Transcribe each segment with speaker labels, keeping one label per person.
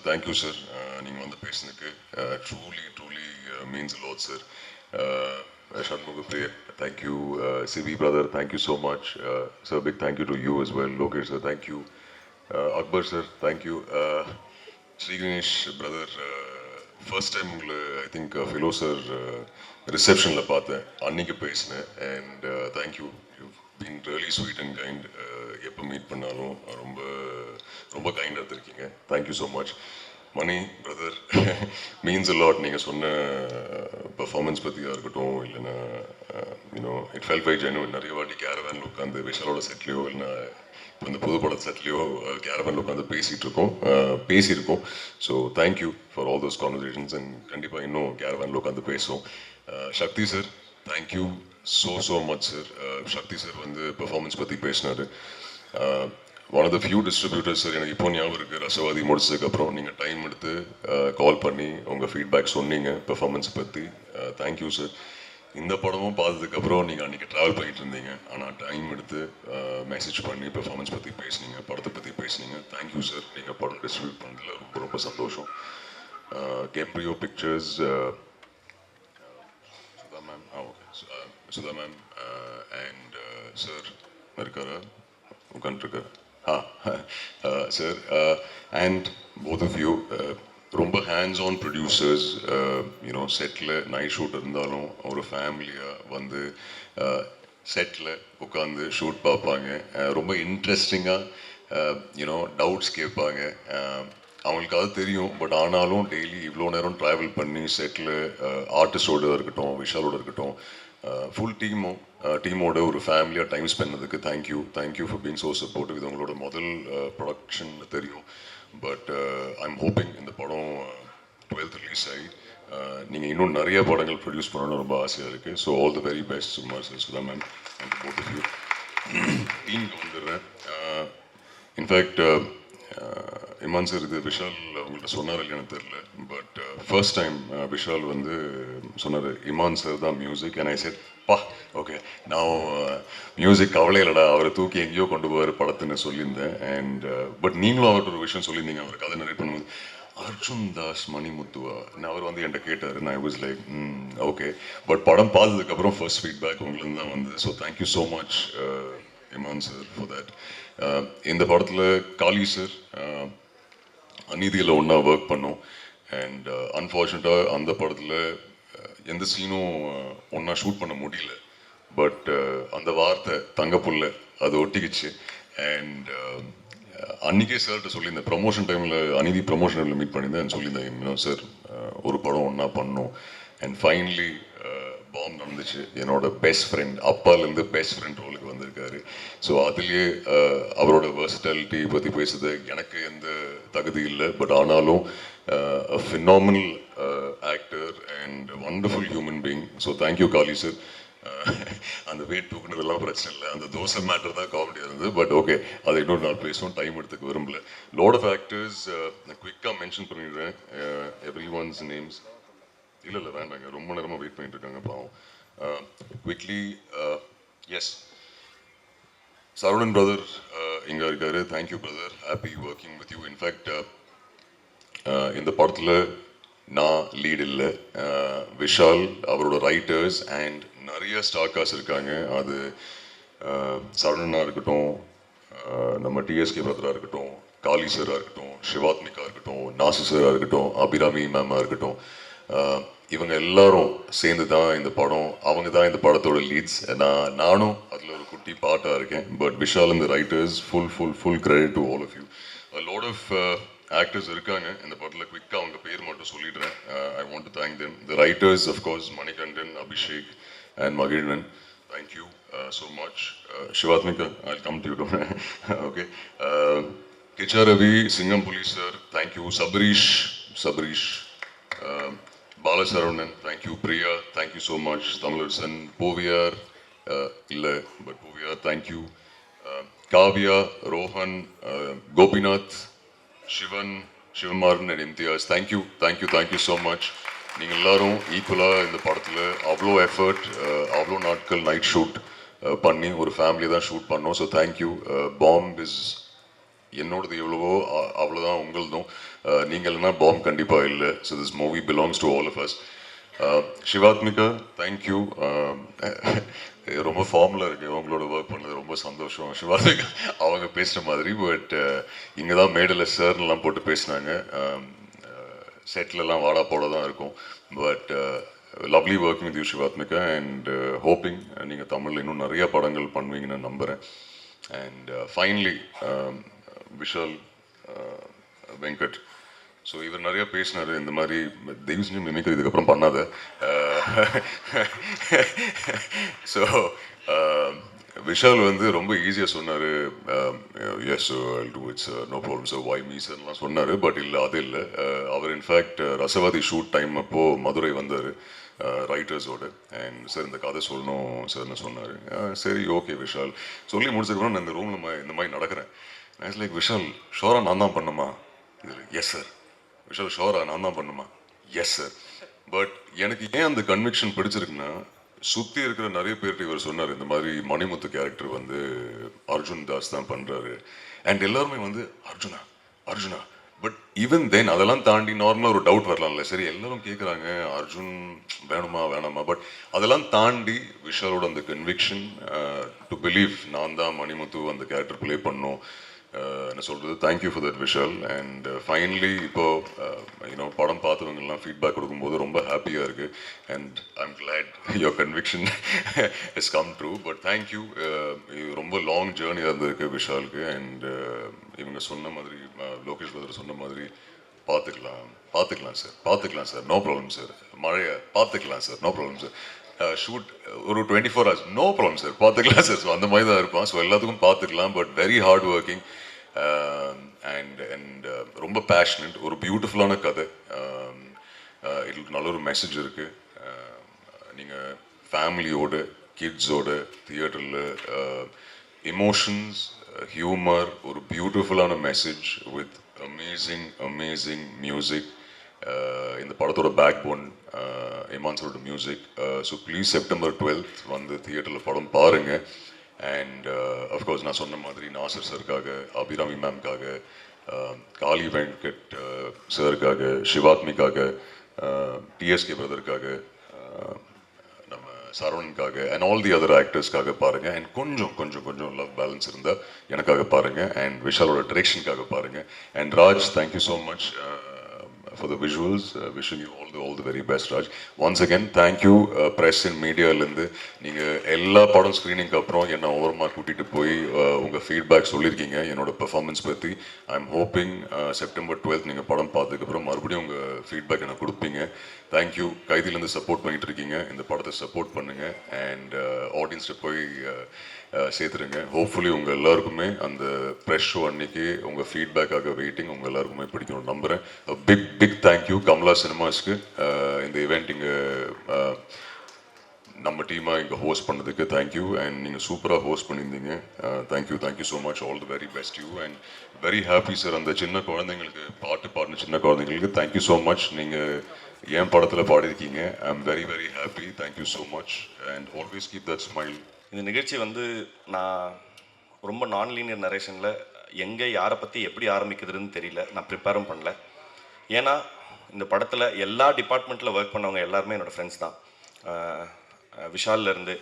Speaker 1: Thank you sir. நீங்கள் வந்து பேசுனதுக்கு truly means a lot sir. Shanmuga Priya, thank you. Sivi brother, thank you so much. Sir, big thank you to you as well. Lokesh sir, thank you. Akbar sir, thank you. Sri Ganesh brother, first time உங்களை I think Philo sir ரிசப்ஷனில் பார்த்தேன், அன்னைக்கு பேசினேன். And thank you, you been really sweet and kind. எப்போ meet பண்ணாலும் ரொம்ப ரொம்ப கைண்டாக இருக்கீங்க. Thank you so much. Mani brother, means a lot. நீங்கள் சொன்ன பர்ஃபார்மன்ஸ் பற்றியாக இருக்கட்டும், இல்லைன்னா you know it felt very genuine. நிறைய வாட்டி கேரவேனில் உட்காந்து விஷாலோட செட்லையோ இல்லைன்னா இப்போ இந்த புதுப்பட செட்லையோ கேரவேனில் உட்காந்து பேசியிருக்கோம். So thank you for all those conversations. And கண்டிப்பாக இன்னும் கேரவேனில் உட்காந்து பேசுவோம். Sakthi sir, thank you so much sir. Sakthi sir வந்து பெர்ஃபார்மன்ஸ் பற்றி பேசினார். One of the few distributors sir, எனக்கு இப்போ ஞாபகம் இருக்குது, ரசவாதி முடிச்சதுக்கப்புறம் நீங்கள் டைம் எடுத்து கால் பண்ணி உங்கள் ஃபீட்பேக் சொன்னீங்க பெர்ஃபார்மன்ஸ் பற்றி. Thank you sir. இந்த படமும் பார்த்ததுக்கப்புறம் நீங்கள் அன்றைக்கி ட்ராவல் பண்ணிட்டு இருந்தீங்க, ஆனால் டைம் எடுத்து மெசேஜ் பண்ணி பெர்ஃபார்மன்ஸ் பற்றி பேசுனீங்க, படத்தை பற்றி பேசுனீங்க. Thank you sir. நீங்கள் படம் டிஸ்ட்ரிபியூட் பண்ணதில் ரொம்ப சந்தோஷம். Caprio pictures, Sudha ma'am, okay, Sudha ma'am and sir இருக்காரா, உட்காந்துருக்கார். Sir and both of you ரொம்ப ஹேண்ட்ஸ் ஆன் ப்ரொடியூசர்ஸ். யூனோ செட்டில் நைட் ஷூட் இருந்தாலும் ஒரு ஃபேமிலியாக வந்து செட்டில் உட்காந்து ஷூட் பார்ப்பாங்க. ரொம்ப இன்ட்ரெஸ்டிங்காக யூனோ டவுட்ஸ் கேட்பாங்க. அவங்களுக்கு அது தெரியும், பட் ஆனாலும் டெய்லி இவ்வளோ நேரம் ட்ராவல் பண்ணி செட்டில் ஆர்டிஸ்டோடு இருக்கட்டும், விஷாலோடு இருக்கட்டும், ஃபுல் டீமோட ஒரு ஃபேமிலியாக டைம் ஸ்பெண்ட் பண்ணதுக்கு thank you for being so supportive. இது உங்களோட முதல் ப்ரொடக்ஷன் தெரியும், பட் ஐம் ஹோப்பிங் இந்த படம் 12th ரிலீஸ் ஆகி நீங்கள் இன்னும் நிறைய படங்கள் ப்ரொடியூஸ் பண்ணணும்னு ரொம்ப ஆசையாக இருக்குது. So all the very best சும்மா sir, Sudha ma'am and both of you. டீமுக்கு வந்துடுறேன். இன்ஃபேக்ட் இமான் சார், இது விஷால் உங்கள்கிட்ட சொன்னார் இல்லைன்னு தெரில, பட் ஃபர்ஸ்ட் டைம் விஷால் வந்து சொன்னார் இமான் சார் தான் மியூசிக். அண்ட் ஐ செட் பா ஓகே, நான் மியூசிக் கவலை இல்லைடா, அவரை தூக்கி எங்கேயோ கொண்டு போவார் படத்துன்னு சொல்லியிருந்தேன். அண்ட் பட் நீங்களும் அவர்கிட்ட ஒரு விஷயம் சொல்லியிருந்தீங்க, அவர் கதை நிறைய பண்ணும்போது அர்ஜுன் தாஸ் மணிமுத்துவா, அவர் வந்து என்கிட்ட கேட்டார். நான் I was like okay, but படம் பார்த்ததுக்கப்புறம் ஃபர்ஸ்ட் ஃபீட்பேக் உங்களுக்கு தான் வந்து. So thank you so much Imman sir for that. இந்த படத்தில் காளி சார் அநீதியில் ஒன்றா ஒர்க் பண்ணோம். அண்ட் அன்ஃபார்ச்சுனேட்டாக அந்த படத்தில் எந்த சீனும் ஒன்றா ஷூட் பண்ண முடியல. பட் அந்த வார்த்தை தங்கப்புள்ள அது ஒட்டிக்கிச்சு. அண்ட் அன்றைக்கே சார்கிட்ட சொல்லியிருந்தேன், ப்ரமோஷன் டைமில் அநீதி ப்ரமோஷன் டைமில் மீட் பண்ணியிருந்தேன், சொல்லியிருந்தேன் சார் ஒரு படம் ஒன்றா பண்ணோம். அண்ட் ஃபைனலி பாம் நடந்துச்சு. என்னோட பெஸ்ட் ஃப்ரெண்ட், அப்பாலேருந்து பெஸ்ட் ஃப்ரெண்ட் ரோலுக்கு வந்திருக்காரு. ஸோ அதுலேயே அவரோட வெர்சட்டாலிட்டி பற்றி பேசுறது எனக்கு எந்த தகுதி இல்லை, பட் ஆனாலும் phenomenal actor and wonderful human being. So thank you Kali sir. அந்த வெயிட் தூக்குனதெல்லாம் பிரச்சனை இல்லை, அந்த தோசை மேட்டர் தான் காமெடியாக இருந்தது. பட் ஓகே, அதை இன்னொரு நாள் பேசுவோம், டைம் எடுத்துக்க விரும்பல. லாட் ஆஃப் ஆக்டர்ஸ் நான் குவிக்காக மென்ஷன் பண்ணிடுறேன் எவ்ரி ஒன்ஸ் நேம்ஸ். இல்லை வேண்டாங்க, ரொம்ப நேரமாக வெயிட் பண்ணிட்டு இருக்காங்க பாவம். குவிக்லி, எஸ், சரவணன் பிரதர் இங்கே இருக்காரு. Thank you brother, happy working with you. In fact இந்த படத்தில் நான் லீட் இல்லை, விஷால், அவரோட ரைட்டர்ஸ் அண்ட் நிறைய ஸ்டார்காஸ் இருக்காங்க. அது சரவணனாக இருக்கட்டும், நம்ம டிஎஸ்கே பிரதராக இருக்கட்டும், காளி சாராக இருக்கட்டும், சிவாத்மிகா இருக்கட்டும், நாசு சாராக இருக்கட்டும், அபிராமி மேமாக இருக்கட்டும், இவங்க எல்லாரும் சேர்ந்து தான் இந்த படம். அவங்க தான் இந்த படத்தோட லீட்ஸ். நானும் அதில் ஒரு குட்டி பாட்டாக இருக்கேன். பட் விஷால் இந்த writers full credit to all of you. Lot of actors இருக்காங்க இந்த படத்தில். குவிக்காக அவங்க பேர் மட்டும் சொல்லிடுறேன். I want to thank them. The writers of course Manikandan, Abhishek and Magizhvan. Thank you so much. Sivathmika, I come to you. Okay, Kichcha Ravi, Singampuli sir, thank you. Sabareesh, Balasaravanan, thank you. Priya, thank you so much. Tamizharasan, போவியார் இல்லை, பட் போவியார் thank you. Kavya, Rohan, Gopinath, Sivamaran and Imtiaz, thank you so much. நீங்கள் எல்லாரும் ஈக்குவலாக இந்த படத்தில் அவ்வளோ எஃபர்ட், அவ்வளோ நாட்கள் நைட் ஷூட் பண்ணி ஒரு ஃபேமிலி தான் ஷூட் பண்ணோம். So thank you. பாம் இஸ் என்னோடது எவ்வளவோ அவ்வளோதான் உங்களதும். நீங்கள் இல்லைனா பாம் கண்டிப்பாக இல்லை. So this movie belongs to all of us. Shivathmika, thank you. ரொம்ப ஃபார்முலா இருக்குது உங்களோட ஒர்க் பண்ணது, ரொம்ப சந்தோஷம். சிவாத்மிகா அவங்க பேசுகிற மாதிரி, பட் இங்கே தான் மேடையில் சார்லாம் போட்டு பேசினாங்க. செட்லலாம் வாடா போட தான் இருக்கும். But lovely working with you Shivathmika, and hoping நீங்கள் தமிழில் இன்னும் நிறைய படங்கள் பண்ணுவீங்கன்னு நம்புகிறேன். And finally Vishal Venkat. So இவர் நிறையா பேசினார் இந்த மாதிரி தெய்வ செஞ்சு மிமிக்ரி இதுக்கப்புறம் பண்ணாத. ஸோ விஷால் வந்து ரொம்ப ஈஸியாக சொன்னார். Yes I do it's no problem sir, why me சார்லாம் சொன்னார். பட் இல்லை, அது இல்லை. அவர் இன்ஃபேக்ட் ரசவாதி ஷூட் டைம் அப்போது மதுரை வந்தார் ரைட்டர்ஸோடு. அண்ட் சார் இந்த கதை சொல்லணும் சார்னு சொன்னார். சரி ஓகே விஷால் சொல்லி முடிச்சதுக்கப்புறம் நான் இந்த ரூமில் இந்த மாதிரி நடக்கிறேன். நான் லைக் விஷால் ஷோரா நான் தான் பண்ணுமா? இதில் எஸ் சார். விஷால் ஷோரா நான் தான் பண்ணுமா? Yes sir. பட் எனக்கு ஏன் அந்த கன்விக்ஷன் பிடிச்சிருக்குன்னா, சுற்றி இருக்கிற நிறைய பேர்கிட்ட இவர் சொன்னார் இந்த மாதிரி மணிமுத்து கேரக்டர் வந்து அர்ஜுன் தாஸ் தான் பண்ணுறாரு. அண்ட் எல்லாருமே வந்து Arjuna Arjuna. But even then அதெல்லாம் தாண்டி நார்மலாக ஒரு டவுட் வரலாம்ல, சரி எல்லாரும் கேட்குறாங்க அர்ஜுன் வேணுமா வேணாமா. பட் அதெல்லாம் தாண்டி விஷாலோட அந்த கன்விக்ஷன் டு பிலீவ் நான் தான் மணிமுத்து அந்த கேரக்டர் ப்ளே பண்ணோம். என்ன சொல்கிறது, thank you for that Vishal. And finally இப்போது யூனோ படம் பார்த்தவங்கெல்லாம் ஃபீட்பேக் கொடுக்கும்போது ரொம்ப ஹாப்பியாக இருக்குது. And I'm glad your conviction is come true. But thank you. ரொம்ப லாங் ஜேர்னியாக இருந்திருக்கு விஷாலுக்கு. அண்ட் இவங்க சொன்ன மாதிரி லோகேஷ் பிரதர் சொன்ன மாதிரி பார்த்துக்கலாம் சார், நோ ப்ராப்ளம் சார். மழையை பார்த்துக்கலாம் sir, no problem sir. Shoot ஒரு 24 hours நோ ப்ராப்ளம் சார், பார்த்துக்கலாம் சார். ஸோ அந்த மாதிரி தான் இருப்பான். ஸோ எல்லாத்துக்கும் பார்த்துக்கலாம். But very hard working and ரொம்ப பேஷனட். ஒரு பியூட்டிஃபுல்லான கதை. இதுக்கு நல்ல ஒரு மெசேஜ் இருக்குது. நீங்கள் ஃபேமிலியோட கிட்ஸோட தியேட்டரில் எமோஷன்ஸ், ஹியூமர், ஒரு பியூட்டிஃபுல்லான மெசேஜ் வித் அமேசிங் மியூசிக். இந்த படத்தோட பேக் போன் இமான்ஸோட மியூசிக். ஸோ ப்ளீஸ் செப்டம்பர் 12th வந்து தியேட்டரில் படம் பாருங்கள். அண்ட் அஃப்கோர்ஸ் நான் சொன்ன மாதிரி நாசர் சருக்காக, அபிராமி மேம்காக, காளி வெங்கட் சருக்காக, சிவாத்மிக்காக, டிஎஸ்கே பிரதருக்காக, நம்ம சரவணனுக்காக அண்ட் ஆல் தி அதர் ஆக்டர்ஸ்க்காக பாருங்கள். அண்ட் கொஞ்சம் லவ் பேலன்ஸ் இருந்தால் எனக்காக பாருங்கள். அண்ட் விஷாலோட டிரெக்ஷனுக்காக பாருங்கள். And Raj, thank you so much for the visuals. Wishing you all the very best, Raj. Once again, thank you press and media லேருந்து நீங்கள் எல்லா படம் ஸ்க்ரீனிங்க்கு அப்புறம் என்ன ஓரமாக கூட்டிகிட்டு போய் உங்கள் ஃபீட்பேக் சொல்லியிருக்கீங்க என்னோட பெர்ஃபார்மன்ஸ் பற்றி. I am hoping September 12th நீங்கள் படம் பார்த்ததுக்கப்புறம் மறுபடியும் உங்கள் ஃபீட்பேக் எனக்கு கொடுப்பீங்க. தேங்க்யூ. கைதிலேருந்து சப்போர்ட் பண்ணிகிட்டு இருக்கீங்க, இந்த படத்தை சப்போர்ட் பண்ணுங்கள். அண்ட் ஆடியன்ஸ்கிட்ட போய் சேர்த்துருங்க. ஹோப்ஃபுல்லி உங்கள் எல்லாருக்குமே அந்த ப்ரெஷ் ஷோ அன்னைக்கு உங்கள் ஃபீட்பேக்காக வெயிட்டிங். உங்கள் எல்லாருக்குமே பிடிக்கணும்னு நம்புகிறேன். பிக் தேங்க்யூ கமலா சினிமாஸ்க்கு இந்த ஈவெண்ட் இங்கே நம்ம டீமாக இங்கே ஹோஸ்ட் பண்ணதுக்கு தேங்க்யூ. அண்ட் நீங்கள் சூப்பராக ஹோஸ்ட் பண்ணியிருந்தீங்க. Thank you so much. All the very best you. And very happy sir. அந்த சின்ன குழந்தைங்களுக்கு பாடின சின்ன குழந்தைங்களுக்கு தேங்க்யூ ஸோ மச். நீங்கள் என் படத்தில் பாடியிருக்கீங்க. I am very happy. Thank you so much. And always keep that smile.
Speaker 2: இந்த நிகழ்ச்சி வந்து நான் ரொம்ப நான்லீனியர் நரேஷனில் எங்கே யாரை பற்றி எப்படி ஆரம்பிக்குதுன்னு தெரியல. நான் ப்ரிப்பேரும் பண்ணல. ஏன்னா இந்த படத்தில் எல்லா டிபார்ட்மெண்ட்டில் ஒர்க் பண்ணவங்க எல்லாருமே என்னோடய ஃப்ரெண்ட்ஸ் தான். விஷால்லேருந்து,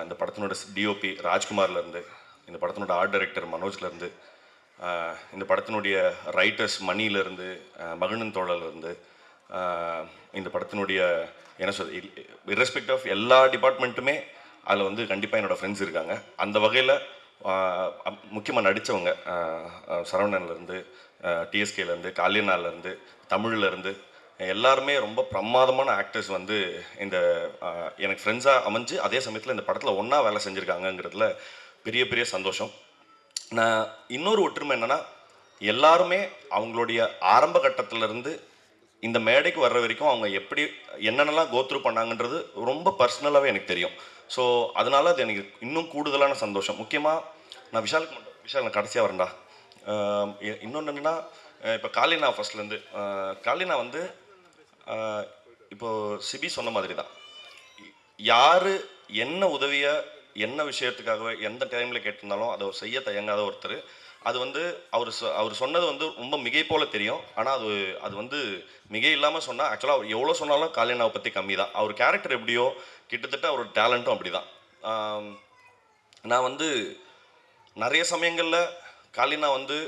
Speaker 2: இந்த படத்தினோட டிஓபி ராஜ்குமார்லேருந்து, இந்த படத்தினோட ஆர்ட் டைரக்டர் மனோஜ்லேருந்து, இந்த படத்தினுடைய ரைட்டர்ஸ் மணியிலேருந்து, மகிழன் தோழர்லேருந்து, இந்த படத்தினுடைய என்ன சொல் இர்ரெஸ்பெக்ட் ஆஃப் எல்லா டிபார்ட்மெண்ட்டுமே அதில் வந்து கண்டிப்பாக என்னோடய ஃப்ரெண்ட்ஸ் இருக்காங்க. அந்த வகையில் முக்கியமாக நடித்தவங்க சரவணன்லேருந்து, டிஎஸ்கேலேருந்து, காளியனாலேருந்து, தமிழ்லேருந்து எல்லாருமே ரொம்ப பிரமாதமான ஆக்டர்ஸ் வந்து இந்த எனக்கு ஃப்ரெண்ட்ஸாக அமைஞ்சு அதே சமயத்தில் இந்த படத்தில் ஒன்றா வேலை செஞ்சுருக்காங்கங்கிறதுல பெரிய சந்தோஷம். நான் இன்னொரு ஒற்றுமை என்னென்னா, எல்லாருமே அவங்களுடைய ஆரம்ப கட்டத்திலேருந்து இந்த மேடைக்கு வர்ற வரைக்கும் அவங்க எப்படி என்னென்னலாம் கோத்ரூ பண்ணாங்கன்றது ரொம்ப பர்சனலாகவே எனக்கு தெரியும். ஸோ அதனால் அது எனக்கு இன்னும் கூடுதலான சந்தோஷம். முக்கியமாக நான் விஷால் நான் கடைசியாக வரேன்டா. இன்னொன்று என்னென்னா, இப்போ காளினா ஃபஸ்ட்லேருந்து காளினா வந்து இப்போது சிபி சொன்ன மாதிரி தான், யார் என்ன உதவியை என்ன விஷயத்துக்காகவே எந்த டைமில் கேட்டிருந்தாலும் அதை செய்ய தயங்காத ஒருத்தர். அது வந்து அவர் சொன்னது வந்து ரொம்ப மிகை போல தெரியும். ஆனால் அது அது வந்து மிகை இல்லாமல் சொன்னால் ஆக்சுவலாக அவர் எவ்வளோ சொன்னாலும் காளியண்ணாவை பற்றி கம்மி தான். அவர் கேரக்டர் எப்படியோ கிட்டத்தட்ட அவரோட டேலண்ட்டும் அப்படி தான். நான் வந்து நிறைய சமயங்களில் காளியண்ணா வந்து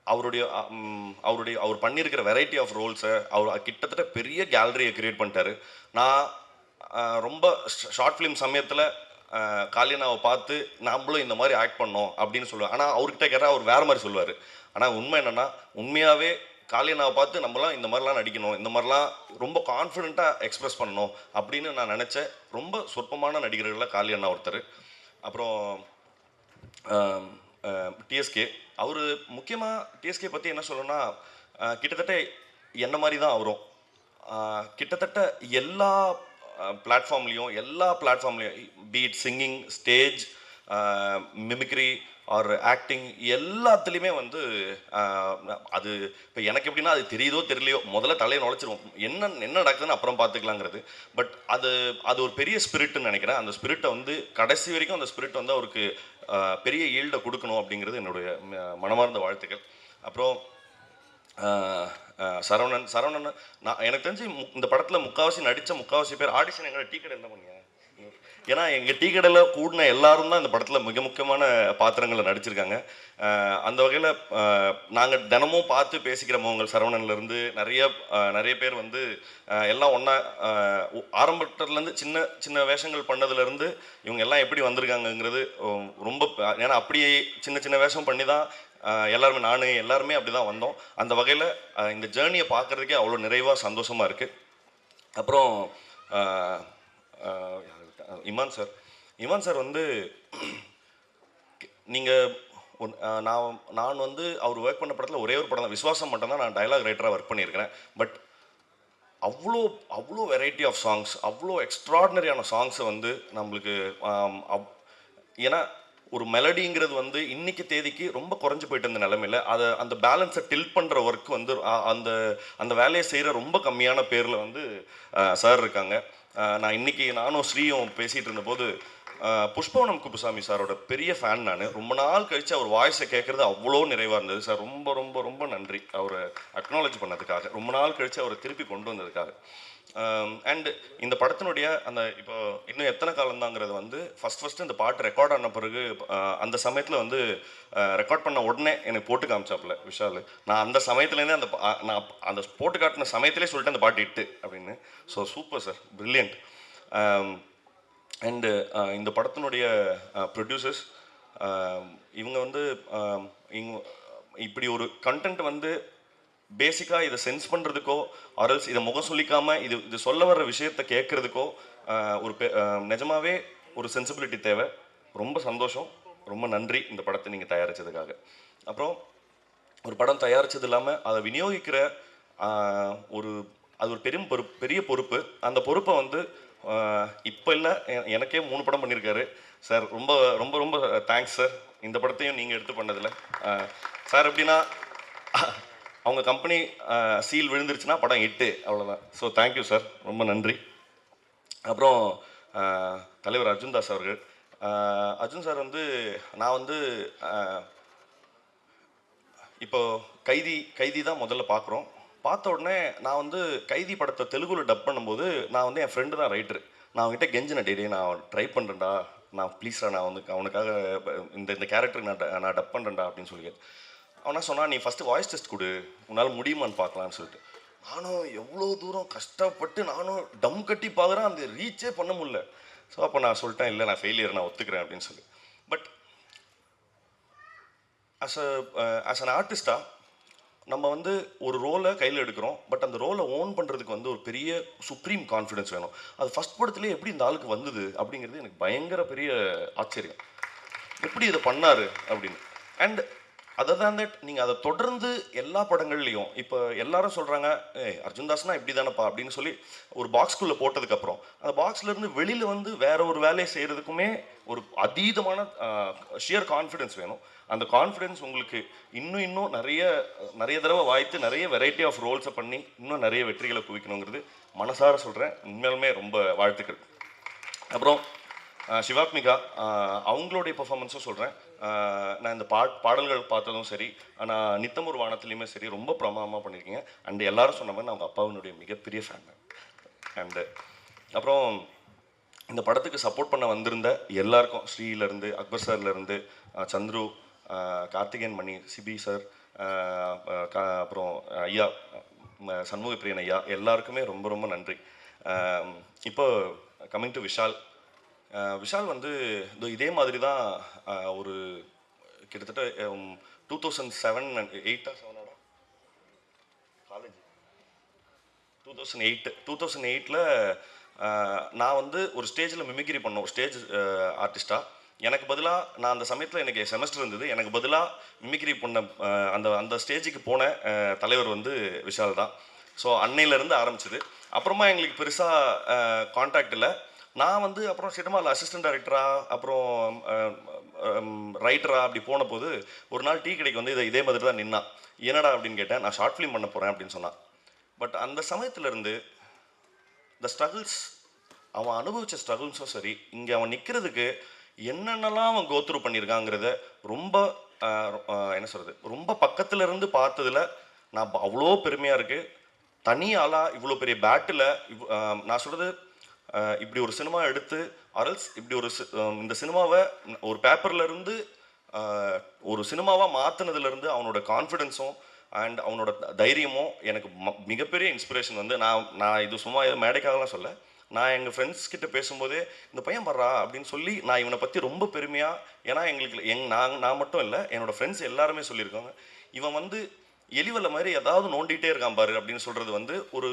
Speaker 2: அவர் பண்ணியிருக்கிற வெரைட்டி ஆஃப் ரோல்ஸை அவர் கிட்டத்தட்ட பெரிய கேலரியை கிரியேட் பண்ணிட்டாரு. நான் ரொம்ப ஷார்ட் ஃபிலிம் சமயத்தில் காளியண்ணாவை பார்த்து நம்மளும் இந்த மாதிரி ஆக்ட் பண்ணோம் அப்படின்னு சொல்லுவேன். ஆனால் அவர்கிட்ட கேட்டால் அவர் வேறு மாதிரி சொல்லுவார். ஆனால் உண்மை என்னென்னா உண்மையாகவே காளியண்ணாவை பார்த்து நம்மளாம் இந்த மாதிரிலாம் நடிக்கணும், இந்த மாதிரிலாம் ரொம்ப கான்ஃபிடென்ட்டாக எக்ஸ்ப்ரெஸ் பண்ணணும் அப்படின்னு நான் நினச்சேன். ரொம்ப சொற்பமான நடிகர்களில் காளியண்ணா ஒருத்தர். அப்புறம் டிஎஸ்கே, அவர் முக்கியமாக டிஎஸ்கே பற்றி என்ன சொல்லணும்னா கிட்டத்தட்ட என்ன மாதிரி தான் அவரும் கிட்டத்தட்ட எல்லா பிளாட்ஃபார்ம்லேயும் beat singing, stage, mimicry or acting எல்லாத்துலேயுமே வந்து அது இப்போ எனக்கு எப்படின்னா அது தெரியுதோ தெரியலையோ முதல்ல தலையை நுழைச்சிருவோம், என்ன நடக்குதுன்னு அப்புறம் பார்த்துக்கலாங்கிறது. பட் அது ஒரு பெரிய ஸ்பிரிட்னு நினைக்கிறேன். அந்த ஸ்பிரிட்டை வந்து கடைசி வரைக்கும் அந்த ஸ்பிரிட் வந்து அவருக்கு பெரிய ஈல்டை கொடுக்கணும் அப்படிங்கிறது என்னுடைய மனமார்ந்த வாழ்த்துக்கள். அப்புறம் சரவணன் நான் எனக்கு தெரிஞ்சு இந்த படத்தில் முக்கால்வாசி பேர் ஆடிஷன் எங்களை டீ கடை என்ன பண்ணீங்க, ஏன்னா எங்கள் டீ கடையில் கூடின எல்லாரும் தான் இந்த படத்தில் மிக முக்கியமான பாத்திரங்களை நடிச்சிருக்காங்க. அந்த வகையில் நாங்கள் தினமும் பார்த்து பேசிக்கிற முகங்கள் சரவணன்லேருந்து நிறைய பேர் வந்து எல்லாம் ஒன்றா ஆரம்பத்துலேருந்து சின்ன சின்ன வேஷங்கள் பண்ணதுலேருந்து இவங்க எல்லாம் எப்படி வந்திருக்காங்கங்கிறது ரொம்ப, ஏன்னா அப்படியே சின்ன வேஷம் பண்ணி தான் எல்லாருமே அப்படி தான் வந்தோம். அந்த வகையில் இந்த ஜேர்னியை பார்க்குறதுக்கே அவ்வளோ நிறைவாக சந்தோஷமாக இருக்குது. அப்புறம் இமான் சார் வந்து நீங்கள் நான் வந்து அவர் ஒர்க் பண்ண படத்தில் ஒரே ஒரு படம் தான், விஸ்வாசம் மட்டும்தான் நான் டயலாக் ரைட்டராக ஒர்க் பண்ணியிருக்கிறேன். பட் அவ்வளோ வெரைட்டி ஆஃப் சாங்ஸ், அவ்வளோ எக்ஸ்ட்ராடினரியான சாங்ஸை வந்து நம்மளுக்கு ஏன்னா ஒரு மெலடிங்கிறது வந்து இன்னைக்கு தேதிக்கு ரொம்ப குறைஞ்சி போயிட்டு இருந்த நிலைமையில் அந்த பேலன்ஸை டில்ட் பண்ணுற ஒர்க் வந்து அந்த வேலையை செய்கிற ரொம்ப கம்மியான பேரில் வந்து சார் இருக்காங்க. நானும் ஸ்ரீயும் பேசிகிட்டு இருந்தபோது புஷ்பவனம் குப்புசாமி சாரோட பெரிய ஃபேன் நான். ரொம்ப நாள் கழித்து அவர் வாய்ஸை கேட்குறது அவ்வளோ நிறைவாக இருந்தது சார். ரொம்ப ரொம்ப ரொம்ப நன்றி அவரை அக்னாலேஜ் பண்ணதுக்காக, ரொம்ப நாள் கழித்து அவரை திருப்பி கொண்டு வந்ததுக்காக. அண்ட் இந்த படத்தினுடைய இப்போ இன்னும் எத்தனை காலம்தாங்கிறது வந்து ஃபஸ்ட்டு இந்த பாட்டு ரெக்கார்ட் ஆன பிறகு அந்த சமயத்தில் வந்து ரெக்கார்ட் பண்ண உடனே எனக்கு போட்டு காமிச்சாப்புல விஷால். நான் அந்த சமயத்துலேருந்தே நான் அந்த போட்டு காட்டின சமயத்திலே சொல்லிட்டேன் அந்த பாட்டு இட்டு அப்படின்னு. So super sir, brilliant. And இந்த படத்தினுடைய ப்ரொடியூசர்ஸ் இவங்க வந்து இப்படி ஒரு கண்டென்ட் வந்து பேசிக்காக இதை சென்ஸ் பண்ணுறதுக்கோ ஆர்எல்ஸ் இதை முகம் சொல்லிக்காமல் இது சொல்ல வர்ற விஷயத்தை கேட்குறதுக்கோ ஒரு நிஜமாகவே ஒரு சென்சிபிலிட்டி தேவை. ரொம்ப சந்தோஷம், ரொம்ப நன்றி இந்த படத்தை நீங்கள் தயாரித்ததுக்காக. அப்புறம் ஒரு படம் தயாரித்தது இல்லாமல் அதை விநியோகிக்கிற அது ஒரு பெரிய பொறுப்பு. அந்த பொறுப்பை வந்து இப்போ இல்லை, எனக்கே 3 படம் பண்ணியிருக்காரு சார். ரொம்ப ரொம்ப ரொம்ப தேங்க்ஸ் சார். இந்த படத்தையும் நீங்கள் எடுத்து பண்ணதில்லை சார். எப்படின்னா அவங்க கம்பெனி சீல் விழுந்துருச்சுன்னா படம் இட்டு, அவ்வளோதான். ஸோ தேங்க்யூ சார், ரொம்ப நன்றி. அப்புறம் தலைவர் அர்ஜுன் தாஸ் அவர்கள். அர்ஜுன் சார் வந்து நான் வந்து இப்போ கைதி தான் முதல்ல பார்க்குறோம். பார்த்த உடனே நான் வந்து கைதி படத்தை தெலுங்குல டப் பண்ணும்போது நான் வந்து என் ஃப்ரெண்டு தான் ரைட்டரு. நான் அவங்ககிட்ட கெஞ்சின டெய்லி நான் ட்ரை பண்ணுறேன்டா, நான் ப்ளீஸ்டா நான் வந்து அவனுக்காக இந்த கேரக்டருக்கு நான் டப் பண்ணுறேன்டா அப்படின்னு சொல்லி. அவனா சொன்னான், நீ ஃபஸ்ட்டு வாய்ஸ் டெஸ்ட் கொடு, உன்னால் முடியுமான்னு பார்க்கலான்னு சொல்லிட்டு. நானும் எவ்வளோ தூரம் கஷ்டப்பட்டு நானும் டம் கட்டி பார்க்குறேன், அந்த ரீச்சே பண்ண முடியல. ஸோ அப்போ நான் சொல்லிட்டேன், இல்லை நான் ஃபெயிலியர், நான் ஒத்துக்கிறேன் அப்படின்னு சொல்லி. பட் ஆஸ் அன் ஆர்டிஸ்டாக நம்ம வந்து ஒரு ரோலை கையில் எடுக்கிறோம். பட் அந்த ரோலை ஓன் பண்ணுறதுக்கு வந்து ஒரு பெரிய சுப்ரீம் கான்ஃபிடென்ஸ் வேணும். அது ஃபஸ்ட் படத்துலேயே எப்படி இந்த ஆளுக்கு வந்தது அப்படிங்கிறது எனக்கு பயங்கர பெரிய ஆச்சரியம். எப்படி இதை பண்ணார் அப்படின்னு. அண்ட் அதை தான் நீங்கள் அதை தொடர்ந்து எல்லா படங்கள்லையும் இப்போ எல்லாரும் சொல்கிறாங்க, அர்ஜுன் தாஸ்னா இப்படி தானப்பா அப்படின்னு சொல்லி ஒரு பாக்ஸ்குள்ளே போட்டதுக்கப்புறம் அந்த பாக்ஸ்லேருந்து வெளியில் வந்து வேற ஒரு வேலையை செய்கிறதுக்குமே ஒரு அதீதமான ஷியர் கான்ஃபிடென்ஸ் வேணும். அந்த கான்ஃபிடென்ஸ் உங்களுக்கு இன்னும் நிறைய தடவை வாய்த்து நிறைய வெரைட்டி ஆஃப் ரோல்ஸை பண்ணி இன்னும் நிறைய வெற்றிகளை குவிக்கணுங்கிறது மனசார சொல்கிறேன். உண்மையாலுமே ரொம்ப வாழ்த்துக்கள். அப்புறம் சிவாத்மிகா அவங்களுடைய பெர்ஃபார்மன்ஸும் சொல்கிறேன். நான் இந்த பாடல்கள் பார்த்ததும் சரி, ஆனால் நித்தமொரு வானத்துலேயுமே சரி ரொம்ப பிரமாதமாக பண்ணியிருக்கீங்க. அண்ட் எல்லாரும் சொன்ன மாதிரி நான் அவங்க அப்பாவினுடைய மிகப்பெரிய ஃபேன். அண்டு அப்புறம் இந்த படத்துக்கு சப்போர்ட் பண்ண வந்திருந்த எல்லாருக்கும், ஸ்ரீலேருந்து அக்பர் சார்லேருந்து சந்துரு, கார்த்திகேயன் மணி, சிபி சார், அப்புறம் ஐயா சண்முக பிரியன் ஐயா, எல்லாருக்குமே ரொம்ப ரொம்ப நன்றி. இப்போ கம்மிங் டு விஷால். விஷால் வந்து இதே மாதிரி தான் ஒரு கிட்டத்தட்ட 2007 and 8 காலேஜ் 2008 நான் வந்து ஒரு ஸ்டேஜில் மிமிக்ரி பண்ணோம், ஸ்டேஜ் ஆர்டிஸ்டாக. எனக்கு பதிலாக நான் அந்த சமயத்தில் எனக்கு செமஸ்டர் இருந்தது, எனக்கு பதிலாக மிமிக்ரி பண்ண அந்த ஸ்டேஜுக்கு போன தலைவர் வந்து விஷால் தான். ஸோ அன்னையிலேருந்து ஆரம்பிச்சிது. அப்புறமா எங்களுக்கு பெருசாக கான்டாக்ட் இல்லை. நான் வந்து அப்புறம் சினிமாவில் அசிஸ்டன்ட் டைரக்டராக, அப்புறம் ரைட்டராக அப்படி போன போது ஒரு நாள் டீ கடைக்கு வந்து இதே மாதிரி தான் நின்னான். என்னடா அப்படின்னு கேட்டேன். நான் ஷார்ட் ஃபிலிம் பண்ண போகிறேன் அப்படின்னு சொன்னான். பட் அந்த சமயத்துலேருந்து இந்த ஸ்ட்ரகிள்ஸ், அவன் அனுபவித்த ஸ்ட்ரகிள்ஸும் சரி, இங்கே அவன் நிற்கிறதுக்கு என்னென்னலாம் அவன் கோத்ரூ பண்ணியிருக்காங்கிறத ரொம்ப என்ன சொல்கிறது, ரொம்ப பக்கத்தில் இருந்து பார்த்ததில் நான் அவ்வளோ பெருமையாக இருக்குது. தனி ஆளாக இவ்வளோ பெரிய பேட்டில் நான் சொல்கிறது, இப்படி ஒரு சினிமா எடுத்து அரல்ஸ் இப்படி இந்த சினிமாவை ஒரு பேப்பர்லேருந்து ஒரு சினிமாவாக மாற்றினதுலேருந்து அவனோட கான்ஃபிடென்ஸும் அண்ட் அவனோட தைரியமும் எனக்கு மிகப்பெரிய இன்ஸ்பிரேஷன். வந்து நான் இது சும்மா மேடைக்காகலாம் சொல்ல, நான் எங்கள் ஃப்ரெண்ட்ஸ் கிட்ட பேசும்போதே இந்த பையன் படுறா அப்படின்னு சொல்லி நான் இவனை பற்றி ரொம்ப பெருமையாக, ஏன்னா எங்களுக்கு நான் மட்டும் இல்லை, என்னோடய ஃப்ரெண்ட்ஸ் எல்லாருமே சொல்லியிருக்காங்க, இவன் வந்து எலிவலை மாதிரி ஏதாவது நோண்டிகிட்டே இருக்கான் பாரு அப்படின்னு சொல்கிறது வந்து ஒரு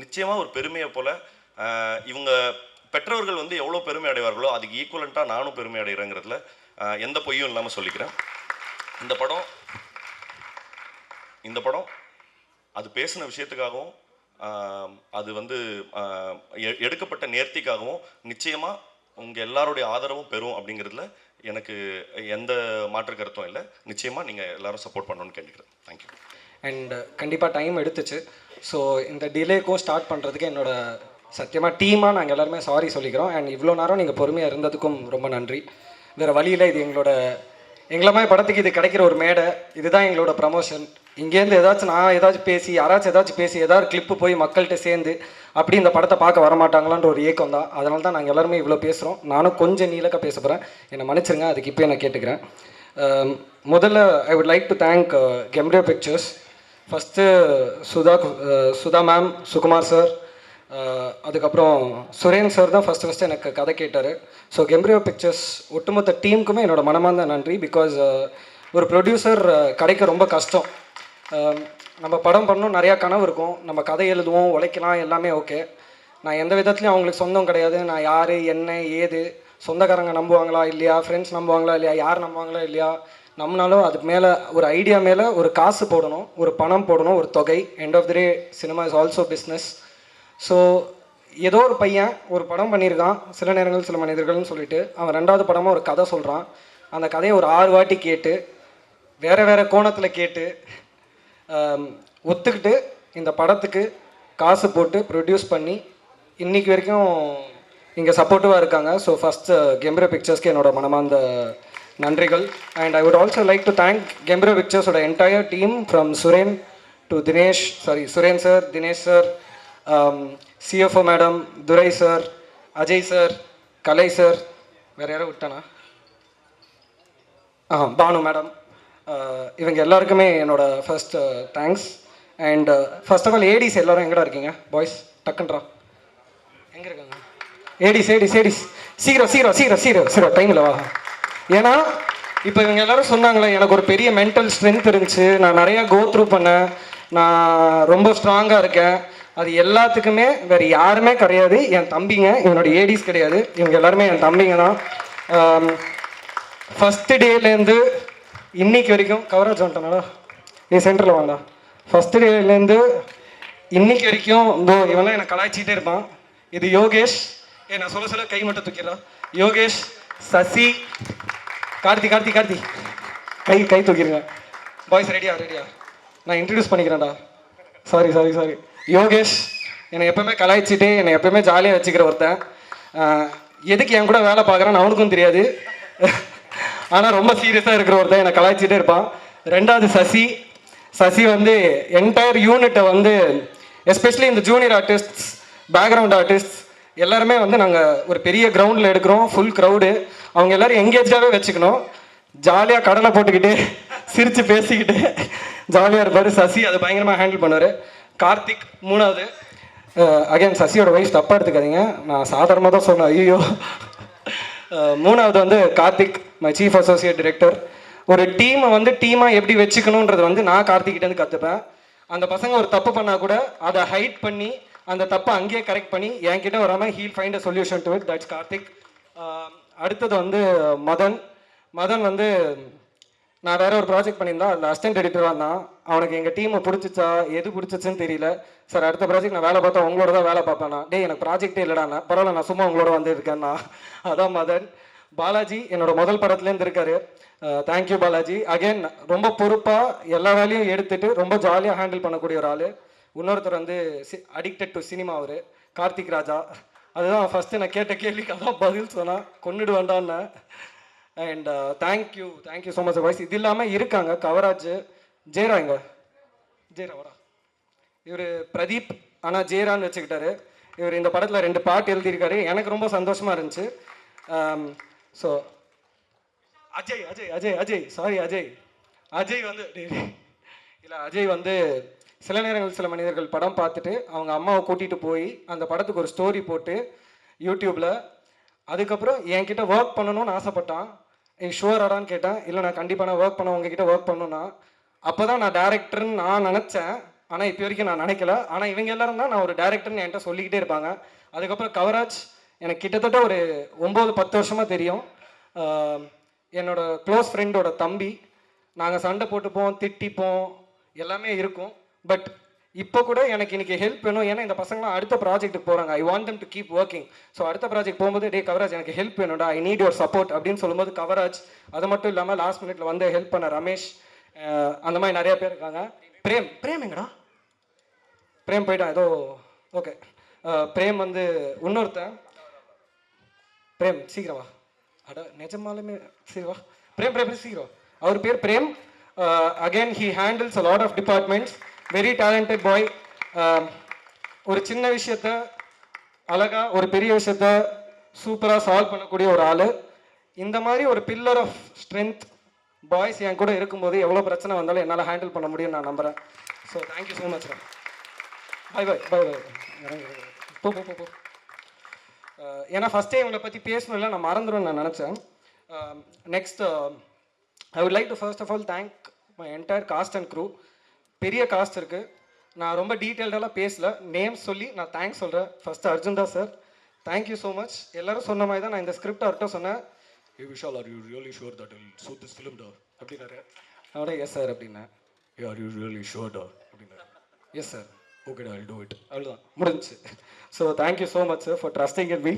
Speaker 2: நிச்சயமாக ஒரு பெருமையை போல். இவங்க பெற்றவர்கள் வந்து எவ்வளோ பெருமை அடைவார்களோ அதுக்கு ஈக்குவலண்ட்டாக நானும் பெருமை அடைகிறேங்கிறதுல எந்த பொய்யும் இல்லாமல் சொல்லிக்கிறேன். இந்த படம் அது பேசின விஷயத்துக்காகவும் அது வந்து எடுக்கப்பட்ட நேர்த்திக்காகவும் நிச்சயமாக உங்கள் எல்லாருடைய ஆதரவும் பெறும் அப்படிங்கிறதுல எனக்கு எந்த மாற்று கருத்தும் இல்லை. நிச்சயமாக நீங்கள் எல்லாரும் சப்போர்ட் பண்ணணும்னு கேட்டுக்கிறேன். தேங்க்யூ.
Speaker 3: அண்ட் கண்டிப்பாக டைம் எடுத்துச்சு. ஸோ இந்த டிலேக்கும் ஸ்டார்ட் பண்ணுறதுக்கு என்னோட சத்தியமாக டீமாக நாங்கள் எல்லாருமே சாரி சொல்லிக்கிறோம். அண்ட் இவ்வளோ நேரம் நீங்கள் பொறுமையாக இருந்ததுக்கும் ரொம்ப நன்றி. வேறு வழியில் இது எங்களை மாதிரி படத்துக்கு இது கிடைக்கிற ஒரு மேடை, இதுதான் எங்களோட ப்ரமோஷன். இங்கேருந்து ஏதாச்சும் பேசி ஏதாவது கிளிப்பு போய் மக்கள்கிட்ட சேர்ந்து அப்படி இந்த படத்தை பார்க்க வரமாட்டாங்களான்ற ஒரு ஏக்கம் தான். அதனால தான் நாங்கள் எல்லாருமே இவ்வளோ பேசுகிறோம். நானும் கொஞ்சம் நீளக்க பேச போகிறேன், என்னை மன்னிச்சிருங்க. அதுக்கு இப்போ நான் கேட்டுக்கிறேன். முதல்ல I would like to thank கெம்ப்ரியோ pictures. First Sudha ma'am, Sukumar sir, அதுக்கப்புறம் சுரேன் சார் தான் ஃபஸ்ட்டு எனக்கு கதை கேட்டார். ஸோ கெம்ப்ரியோ பிக்சர்ஸ் ஒட்டுமொத்த டீமுக்குமே என்னோட மனமார்ந்த நன்றி. பிகாஸ் ஒரு ப்ரொடியூசர் கிடைக்க ரொம்ப கஷ்டம். நம்ம படம் பண்ணணும், நிறையா கனவு இருக்கும், நம்ம கதை எழுதுவோம், உழைக்கலாம், எல்லாமே ஓகே. நான் எந்த விதத்துலையும் அவங்களுக்கு சொந்தம் கிடையாது. நான் யார், என்ன, ஏது, சொந்தக்காரங்க நம்புவாங்களா இல்லையா, ஃப்ரெண்ட்ஸ் நம்புவாங்களா இல்லையா, யார் நம்புவாங்களா இல்லையா, நம்மளாலும் அதுக்கு மேலே ஒரு ஐடியா மேலே ஒரு காசு போடணும், ஒரு பணம் போடணும், ஒரு தொகை. End of the day cinema is also business. So ஏதோ ஒரு பையன் ஒரு படம் பண்ணியிருக்கான், சில நேரங்கள் சில மனிதர்கள்னு சொல்லிட்டு, அவன் ரெண்டாவது படமாக ஒரு கதை சொல்கிறான். அந்த கதையை ஒரு 6 வாட்டி கேட்டு, வேறு கோணத்தில் கேட்டு, ஒத்துக்கிட்டு இந்த படத்துக்கு காசு போட்டு ப்ரொடியூஸ் பண்ணி இன்றைக்கி வரைக்கும் இங்கே சப்போர்ட்டிவாக இருக்காங்க. ஸோ ஃபஸ்ட்டு கெம்ப்ரியோ பிக்சர்ஸ்க்கு என்னோட மனமார்ந்த நன்றிகள். And I would also like to thank கெம்ப்ரியோ பிக்சர்ஸோட entire team from Suren sir, Dinesh sir, CFO madam, Durai sir, Ajay sir, Kalai sir, வேறு யாரும் விட்டானா, பானு மேடம், இவங்க எல்லாருக்குமே என்னோட first thanks. And first of all ADs எல்லோரும் எங்கடா இருக்கீங்க பாய்ஸ்? டக்குன்றா எங்கே இருக்காங்க? ஏடிஸ் சீக்கிரம் டைமில் வா. ஏன்னா இப்போ இவங்க எல்லோரும் சொன்னாங்களே, எனக்கு ஒரு பெரிய மென்டல் ஸ்ட்ரென்த் இருந்துச்சு, நான் நிறையா கோத்ரூ பண்ணேன், நான் ரொம்ப ஸ்ட்ராங்காக இருக்கேன். அது எல்லாத்துக்குமே வேறு யாருமே கிடையாது, என் தம்பிங்க. இவனோட ஏடிஸ் கிடையாது, இவங்க எல்லாருமே என் தம்பிங்க தான். ஃபஸ்ட்டு டேலேருந்து இன்னைக்கு வரைக்கும் கவரேஜ் வந்துட்டனாடா, நீ சென்டரில் வாங்கடா. ஃபஸ்ட்டு டேலேருந்து இன்னைக்கு வரைக்கும் இவெல்லாம் என்னை கலாய்ச்சிக்கிட்டே இருப்பான். இது யோகேஷ், நான் சொல்ல கை மட்டும் தூக்கிடுறா. யோகேஷ், சசி, கார்த்தி கை தூக்கிடுங்க. பாய்ஸ் ரெடியா? நான் இன்ட்ரடியூஸ் பண்ணிக்கிறேன்டா. சாரி. யோகேஷ் என்னை எப்பவுமே கலாய்ச்சிட்டு என்னை எப்பவுமே ஜாலியாக வச்சுக்கிற ஒருத்தன். எதுக்கு என் கூட வேலை பார்க்குறான்னு அவனுக்கும் தெரியாது. ஆனால் ரொம்ப சீரியஸாக இருக்கிற ஒருத்தன் என்னை கலாய்ச்சிட்டே இருப்பான். ரெண்டாவது சசி. சசி வந்து என்டையர் யூனிட்டை வந்து எஸ்பெஷலி இந்த ஜூனியர் ஆர்டிஸ்ட்ஸ், பேக்ரவுண்ட் ஆர்டிஸ்ட்ஸ் எல்லாருமே வந்து நாங்கள் ஒரு பெரிய கிரவுண்டில் எடுக்கிறோம், ஃபுல் க்ரௌடு. அவங்க எல்லோரும் எங்கேஜாகவே வச்சுக்கணும். ஜாலியாக கடலை போட்டுக்கிட்டு சிரித்து பேசிக்கிட்டு ஜாலியாக இருப்பார் சசி. அதை பயங்கரமாக ஹேண்டில் பண்ணுவார். கார்த்திக் மூணாவது. அகைன் சசியோட வயசு தப்பாக எடுத்துக்காதீங்க, நான் சாதாரணமாக தான் சொன்னேன், ஐயோ. மூணாவது வந்து Karthik, my chief associate director. ஒரு டீமை வந்து டீமாக எப்படி வச்சுக்கணுன்றது வந்து நான் கார்த்திக்கிட்டேருந்து கற்றுப்பேன். அந்த பசங்க ஒரு தப்பு பண்ணால் கூட அதை ஹைட் பண்ணி அந்த தப்பை அங்கேயே கரெக்ட் பண்ணி என்கிட்ட வராமல் he'll find a solution to it. That's Karthik. அடுத்தது வந்து மதன். மதன் வந்து நான் வேற ஒரு ப்ராஜெக்ட் பண்ணியிருந்தா அதில் அசிஸ்டன்ட் எடிட்டராக இருந்தான். அவனுக்கு எங்கள் டீமை பிடிச்சிச்சா எது பிடிச்சிச்சுன்னு தெரியல. சார் அடுத்த ப்ராஜெக்ட் நான் வேலை பார்த்தா உங்களோட தான் வேலை பார்ப்பேன்னா. டே எனக்கு ப்ராஜெக்டே இல்லைடாண்ணா, பரவாயில்ல நான் சும்மா உங்களோட வந்து இருக்கேன்னா. அதான் மதன். பாலாஜி என்னோட முதல் படத்துலேருந்து இருக்காரு. தேங்க்யூ பாலாஜி. அகைன் ரொம்ப பொறுப்பாக எல்லா வேலையும் எடுத்துட்டு ரொம்ப ஜாலியாக ஹேண்டில் பண்ணக்கூடிய ஒரு ஆள். இன்னொருத்தர் வந்து அடிக்டட் டு சினிமா, அவர் கார்த்திக் ராஜா. அதுதான் ஃபஸ்ட்டு நான் கேட்ட கேள்விக்கு அதான் பதில் சொன்னால் கொண்டுடு வேண்டான்னு. And thank you so much voice. இது இல்லாமல் இருக்காங்க கவராஜ், ஜெயரா. இங்க ஜெயரா வரா. இவர் பிரதீப் ஆனால் ஜெயரான்னு வச்சுக்கிட்டாரு. இவர் இந்த படத்தில் 2 பாட்டு எழுதியிருக்காரு. எனக்கு ரொம்ப சந்தோஷமாக இருந்துச்சு. ஸோ அஜய் அஜய் அஜய் அஜய் சாரி அஜய் அஜய் வந்து இல்லை அஜய் வந்து சில நேரங்கள் சில மனிதர்கள் படம் பார்த்துட்டு அவங்க அம்மாவை கூட்டிகிட்டு போய் அந்த படத்துக்கு ஒரு ஸ்டோரி போட்டு யூடியூப்பில், அதுக்கப்புறம் என்கிட்ட ஒர்க் பண்ணணும்னு ஆசைப்பட்டான். ஷுவராடான்னு கேட்டேன். இல்லை நான் கண்டிப்பாக நான் ஒர்க் பண்ண உங்ககிட்ட ஒர்க் பண்ணணும்னா. அப்போ தான் நான் டேரக்டர்னு நான் நினச்சேன். ஆனால் இப்போ வரைக்கும் நான் நினைக்கல. ஆனால் இவங்க எல்லாரும் தான் நான் ஒரு டேரக்டர்னு என்கிட்ட சொல்லிக்கிட்டே இருப்பாங்க. அதுக்கப்புறம் கவராஜ் எனக்கு கிட்டத்தட்ட ஒரு 9-10 வருஷமாக தெரியும். என்னோட க்ளோஸ் ஃப்ரெண்டோட தம்பி. நாங்கள் சண்டை போட்டுப்போம், திட்டிப்போம், எல்லாமே இருக்கும். பட் இப்போ கூட எனக்கு இன்னைக்கு ஹெல்ப் வேணும், ஏன்னா இந்த பசங்களாம் அடுத்த ப்ராஜெக்ட்டுக்கு போகிறாங்க. I want them to keep working. So அடுத்த ப்ராஜெக்ட் போகும்போது டே கவராஜ் எனக்கு ஹெல்ப் வேணும்டா, ஐ நீட் யுவர் சப்போர்ட் அப்படின்னு சொல்லும்போது கவராஜ். அது மட்டும் இல்லாமல் லாஸ்ட் மினிட்ல வந்து ஹெல்ப் பண்ண ரமேஷ், அந்த மாதிரி நிறைய பேர் இருக்காங்க. பிரேம் எங்கடா? பிரேம் போயிட்டான் ஏதோ. ஓகே, பிரேம் வந்து இன்னொருத்தன். பிரேம் சீக்கிரம் வா. அட நிஜமாலுமே சரி வா. பிரேம் சீக்கிரம். அவர் பேர் Prem. Again he handles a lot of departments. Very talented boy. ஒரு சின்ன விஷயத்த அழகா, ஒரு பெரிய விஷயத்த சூப்பராக சால்வ் பண்ணக்கூடிய ஒரு ஆள். இந்த மாதிரி ஒரு பில்லர் ஆஃப் ஸ்ட்ரென்த் பாய்ஸ் என் கூட இருக்கும்போது எவ்வளோ பிரச்சனை வந்தாலும் என்னால் ஹேண்டில் பண்ண முடியும்னு நான் நம்புகிறேன். So thank you so much. Bye bye bye bye. போ போ போ. ஏன்னா ஃபஸ்ட்டே இவங்களை பற்றி பேசணும்ல, நான் மறந்துடும்னு நான் நினச்சேன். Next I would like to first of all thank my entire cast and crew. பெரிய காஸ்ட் இருக்குது. நான் ரொம்ப டீட்டெயில்டெல்லாம் பேசல, நேம் சொல்லி நான் தேங்க்ஸ் சொல்கிறேன். ஃபஸ்ட்டு அர்ஜுன் தான் சார், தேங்க்யூ ஸோ மச். எல்லோரும் சொன்ன மாதிரி தான் நான் இந்த ஸ்கிரிப்ட் அவர்கிட்ட சொன்னேன். ஏ Vishal, are you really sure that will suit this film டா அப்படின்னாரு. அவனே எஸ் சார் அப்படின்னேன். ஆர் யூ ரியலி ஷுவர் டா அப்படின்னாரு. எஸ் சார், ஓகேடா, ஐ டூ இட். அவ்வளோதான், முடிஞ்சிச்சு. So thank you so much sir for trusting in me.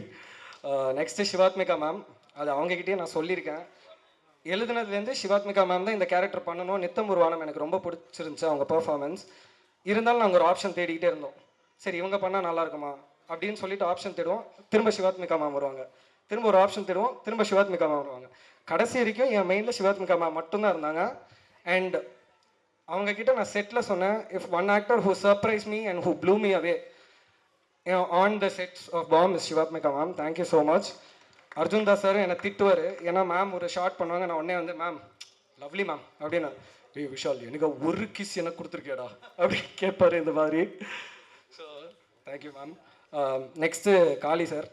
Speaker 3: Next Shivathmika ma'am. அது அவங்ககிட்டயே நான் சொல்லியிருக்கேன். எழுதுனதுலேருந்து சிவாத்மிகா மேம் தான் இந்த கேரக்டர் பண்ணணும். நித்தம் ஒரு வானம் எனக்கு ரொம்ப பிடிச்சிருந்துச்சு அவங்க பர்ஃபார்மன்ஸ். இருந்தாலும் நாங்கள் ஒரு ஆப்ஷன் தேடிக்கிட்டே இருந்தோம். சரி இவங்க பண்ணால் நல்லா இருக்குமா அப்படின்னு சொல்லிட்டு ஆப்ஷன் தேடுவோம். திரும்ப சிவாத்மிகா மேம் வருவாங்க. திரும்ப ஒரு ஆப்ஷன் தேடுவோம். திரும்ப சிவாத்மிகா மேம் வருவாங்க. கடைசி வரைக்கும் என் மெயினில் சிவாத்மிகா மேம் மட்டும்தான் இருந்தாங்க. அண்ட் அவங்கக்கிட்ட நான் செட்டில் சொன்னேன், if one actor who surprise me and who blew me away on the sets of Bomb is Shivathmika ma'am. Thank you so much. Arjun Das sir என்னை திட்டுவார். ஏன்னா மேம் ஒரு ஷார்ட் பண்ணுவாங்க, நான் உடனே வந்து மேம் லவ்லி மேம் அப்படின்னு. ஏய் விஷால், எனக்கு ஒரு கிஸ் எனக்கு கொடுத்துருக்கேடா அப்படின்னு கேட்பார் இந்த மாதிரி. So thank you ma'am. நெக்ஸ்ட்டு காளி சார்.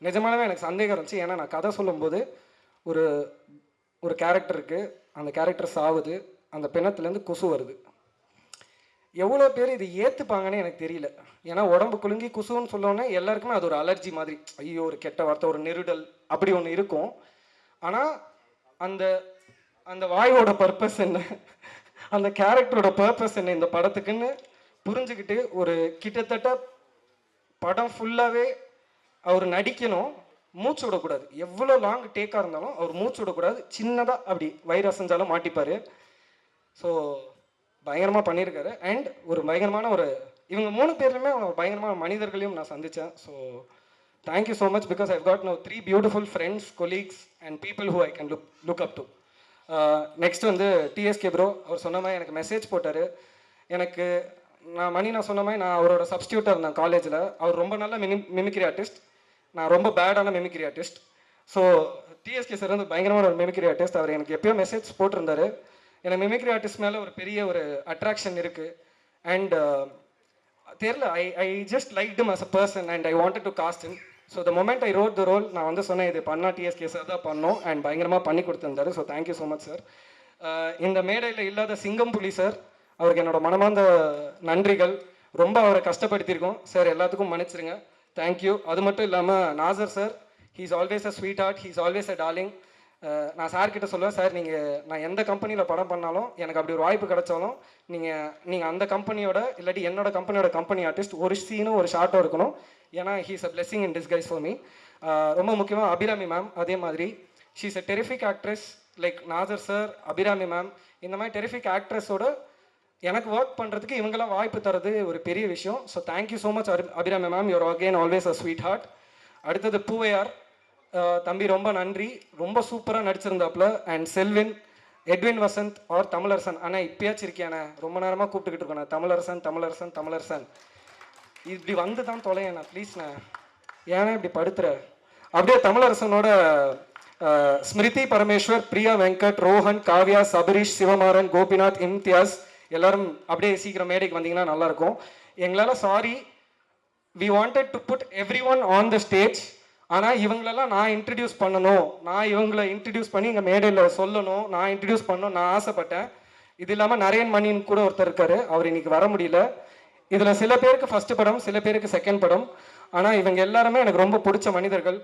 Speaker 3: நிஜமானவே எனக்கு சந்தேகம் இருந்துச்சு. ஏன்னா நான் கதை சொல்லும்போது ஒரு ஒரு கேரக்டர் இருக்குது, அந்த கேரக்டர் சாவுது, அந்த பிணத்துலேருந்து கொசு வருது. எவ்வளோ பேர் இது ஏற்றுப்பாங்கன்னு எனக்கு தெரியல. ஏன்னா உடம்பு குலுங்கி குசுன்னு சொல்லோன்னே எல்லாருக்குமே அது ஒரு அலர்ஜி மாதிரி, ஐயோ ஒரு கெட்ட வார்த்தை, ஒரு நெருடல் அப்படி ஒன்று இருக்கும். ஆனால் அந்த அந்த வாயோட பர்பஸ் என்ன, அந்த கேரக்டரோட பர்பஸ் என்ன இந்த படத்துக்குன்னு புரிஞ்சுக்கிட்டு ஒரு கிட்டத்தட்ட படம் ஃபுல்லாகவே அவர் நடிக்கணும், மூச்சு விடக்கூடாது. எவ்வளோ லாங் டேக்காக இருந்தாலும் அவர் மூச்சு விடக்கூடாது. சின்னதாக அப்படி வயிறு அசைஞ்சாலும் மாட்டிப்பார். ஸோ பயங்கரமாக பண்ணியிருக்காரு. அண்ட் ஒரு பயங்கரமான இவங்க 3 பேர்லையுமே பயங்கரமான மனிதர்களையும் நான் சந்தித்தேன். So thank you so much because I've got now 3 beautiful friends, colleagues and people who I can look up to. Next வந்து டிஎஸ்கே ப்ரோ அவர் சொன்ன மாதிரி எனக்கு மெசேஜ் போட்டார். எனக்கு நான் சொன்ன மாதிரி நான் அவரோட சப்ஸ்டியூட்டாக இருந்தேன் காலேஜில். அவர் ரொம்ப நல்ல மிமிக்ரி ஆர்டிஸ்ட், நான் ரொம்ப பேடான mimicry artist. So TSK sir வந்து பயங்கரமான ஒரு மிமிக்ரி ஆர்டிஸ்ட். அவர் எனக்கு எப்பயோ மெசேஜ் போட்டிருந்தாரு. எனக்கு மிமிக்ரி ஆர்டிஸ்ட் மேலே ஒரு பெரிய ஒரு அட்ராக்ஷன் இருக்குது. அண்ட் தெரியல, I just like him as a person and I wanted to cast him. So the moment I wrote the role, நான் வந்து சொன்னேன் இது பண்ணா டிஎஸ்கே சார் தான் பண்ணோம். அண்ட் பயங்கரமாக பண்ணி கொடுத்துருந்தாரு. So thank you so much sir. இந்த மேடையில் இல்லாத சிங்கம் புலி சார், அவருக்கு என்னோட மனமார்ந்த நன்றிகள். ரொம்ப அவரை கஷ்டப்படுத்தியிருக்கோம் சார், எல்லாத்துக்கும் மன்னிச்சிருங்க. தேங்க்யூ. அது மட்டும் இல்லாமல் Nassar sir, he is always a sweetheart, he is always a darling. நான் சார்கிட்ட சொல்லுவேன், சார் நான் எந்த கம்பெனியில் படம் பண்ணாலும் எனக்கு அப்படி ஒரு வாய்ப்பு கிடைச்சாலும் நீங்கள் அந்த கம்பெனியோட இல்லாட்டி என்னோட கம்பெனியோட கம்பெனி ஆர்டிஸ்ட் ஒரு சீனும் ஒரு ஷார்ட்டும் இருக்கணும். ஏன்னா he is a blessing in disguise for me. ரொம்ப முக்கியமாக அபிராமி மேம் அதே மாதிரி, she is a terrific actress like Nassar sir, Abirami ma'am. இந்த மாதிரி டெரிஃபிக் ஆக்ட்ரஸோட எனக்கு ஒர்க் பண்ணுறதுக்கு இவங்கெல்லாம் வாய்ப்பு தரது ஒரு பெரிய விஷயம். So thank you so much Abirami ma'am, you're again always a sweetheart. அடுத்தது பூவையார் தம்பி, ரொம்ப நன்றி, ரொம்ப சூப்பராக நடிச்சிருந்தாப்புல. And Selvin, Edwin Vasanth R Tamilarasan. ஆனால் இப்பயாச்சும் இருக்கியானே, ரொம்ப நேரமாக கூப்பிட்டுக்கிட்டு இருக்கேன் தமிழரசன். இப்படி வந்து தான் தொலையண்ணா ப்ளீஸ்ண்ணே, ஏன்னா இப்படி படுத்துற. அப்படியே தமிழரசனோட ஸ்மிருதி பரமேஸ்வர், பிரியா வெங்கட், ரோஹன், காவ்யா, சபரீஷ், சிவமாறன், கோபிநாத், இம்தியாஸ் எல்லாரும் அப்படியே சீக்கிரம் மேடைக்கு வந்தீங்கன்னா நல்லாயிருக்கும். எங்களால் sorry, we wanted to put everyone on the stage. ஆனால் இவங்களெல்லாம் நான் இன்ட்ரடியூஸ் பண்ணணும், நான் இவங்களை இன்ட்ரடியூஸ் பண்ணி இங்கே மேடையில் சொல்லணும், நான் இன்ட்ரடியூஸ் பண்ணணும் நான் ஆசைப்பட்டேன். இது இல்லாமல் நரேன் மணின்னு கூட ஒருத்தர் இருக்கார், அவர் இன்னைக்கு வர முடியல. இதில் சில பேருக்கு ஃபஸ்ட்டு படம், சில பேருக்கு செகண்ட் படம். ஆனால் இவங்க எல்லாருமே எனக்கு ரொம்ப பிடிச்ச மனிதர்கள்.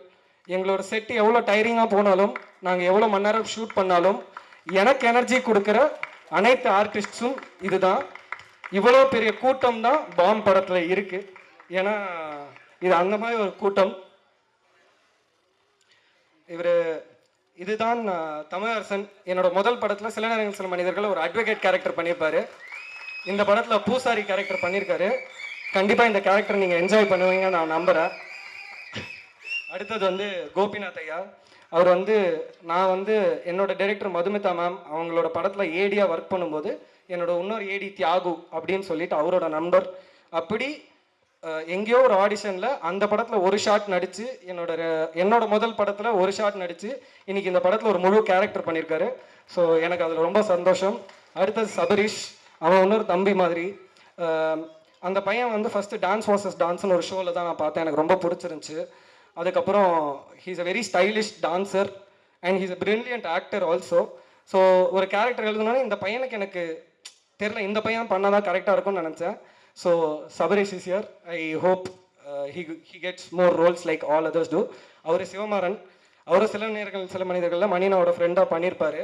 Speaker 3: எங்களோட செட்டு எவ்வளோ டயரிங்காக போனாலும், நாங்கள் எவ்வளோ மணி நேரம் ஷூட் பண்ணாலும் எனக்கு எனர்ஜி கொடுக்குற அனைத்து ஆர்டிஸ்ட்ஸும் இதுதான். இவ்வளோ பெரிய கூட்டம் தான் பாம் படத்தில் இருக்குது. ஏன்னா இது அந்த மாதிரி ஒரு கூட்டம். இதுதான் தமிழரசன். என்னோட முதல் படத்தில் சில நேரங்கள் சில மனிதர்கள் ஒரு அட்வொகேட் கேரக்டர் பண்ணியிருப்பாரு. இந்த படத்தில் பூசாரி கேரக்டர் பண்ணியிருக்காரு. கண்டிப்பாக இந்த கேரக்டர் நீங்கள் என்ஜாய் பண்ணுவீங்க நான் நம்புகிறேன். அடுத்தது வந்து கோபிநாத் ஐயா. அவர் வந்து நான் வந்து என்னோட டைரக்டர் மதுமிதா மேம் அவங்களோட படத்தில் ஏடியாக ஒர்க் பண்ணும்போது என்னோட இன்னொரு ஏடி தியாகு அப்படின்னு சொல்லிட்டு அவரோட நண்பர். அப்படி எங்கேயோ ஒரு ஆடிஷனில் அந்த படத்தில் ஒரு ஷாட் நடித்து என்னோட முதல் படத்தில் ஒரு ஷாட் நடித்து இன்றைக்கி இந்த படத்தில் ஒரு முழு கேரக்டர் பண்ணியிருக்காரு. ஸோ எனக்கு அதில் ரொம்ப சந்தோஷம். அடுத்தது சபரீஷ், அவன் இன்னொரு தம்பி மாதிரி. அந்த பையன் வந்து ஃபஸ்ட்டு டான்ஸ் வாசஸ் டான்ஸ்னு ஒரு ஷோவில் தான் நான் பார்த்தேன், எனக்கு ரொம்ப பிடிச்சிருந்துச்சி. அதுக்கப்புறம் he's a very stylish dancer and he's a brilliant actor also. So ஒரு கேரக்டர் எழுதுனோன்னே இந்த பையனுக்கு எனக்கு தெரில, இந்த பையன் பண்ணால் தான் கரெக்டாக இருக்கும்னு நினச்சேன். So Sabarish is here. I hope he gets more roles like all others do. அவர் சிவமாறன், அவர் சில மனிதர்களில் மணினாவோட ஃப்ரெண்டாக பண்ணியிருப்பார்.